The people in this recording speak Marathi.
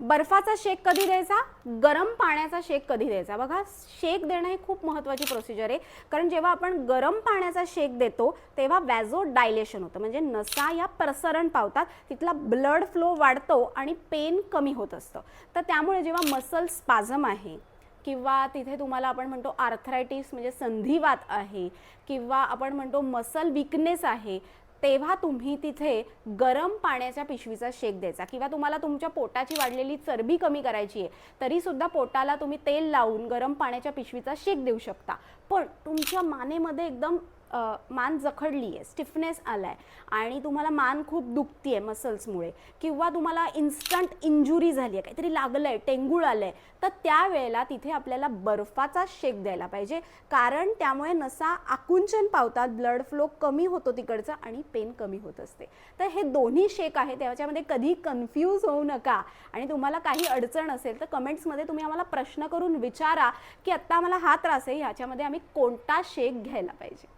बर्फाचा शेक कधी द्यायचा, गरम पाण्याचा शेक कधी द्यायचा. बघा, शेक देणं ही खूप महत्त्वाची प्रोसिजर आहे, कारण जेव्हा आपण गरम पाण्याचा शेक देतो तेव्हा वॅझो डायलेशन होतं, म्हणजे नसा या प्रसरण पावतात, तिथला ब्लड फ्लो वाढतो आणि पेन कमी होत असतं. तर त्यामुळे जेव्हा मसल स्पाझम आहे किंवा तिथे तुम्हाला आपण म्हणतो आर्थरायटिस म्हणजे संधिवात आहे किंवा आपण म्हणतो मसल विकनेस आहे, तेव्हा तुम्ही तिथे गरम पाण्याच्या पिशवीचा शेक द्यायचा. किंवा तुम्हाला तुमच्या पोटाची वाढलेली चरबी कमी करायची आहे तरी सुद्धा पोटाला तुम्ही तेल लावून गरम पाण्याच्या पिशवीचा शेक देऊ शकता. पण तुमच्या मानेमध्ये एकदम मान जखडली आहे, स्टिफनेस आला आहे आणि तुम्हाला मान खूप दुखती आहे मसल्समुळे, किंवा तुम्हाला इन्स्टंट इंजुरी झाली आहे, काहीतरी लागलं आहे, टेंगूळ आलं आहे, तर त्यावेळेला तिथे आपल्याला बर्फाचा शेक द्यायला पाहिजे, कारण त्यामुळे नसा आकुंचन पावतात, ब्लड फ्लो कमी होतो तिकडचा आणि पेन कमी होत असते. तर हे दोन्ही शेक आहे, त्याच्यामध्ये कधी कन्फ्यूज होऊ नका. आणि तुम्हाला काही अडचण असेल तर कमेंट्समध्ये तुम्ही आम्हाला प्रश्न करून विचारा की आत्ता आम्हाला हा त्रास आहे, ह्याच्यामध्ये आम्ही कोणता शेक घ्यायला पाहिजे.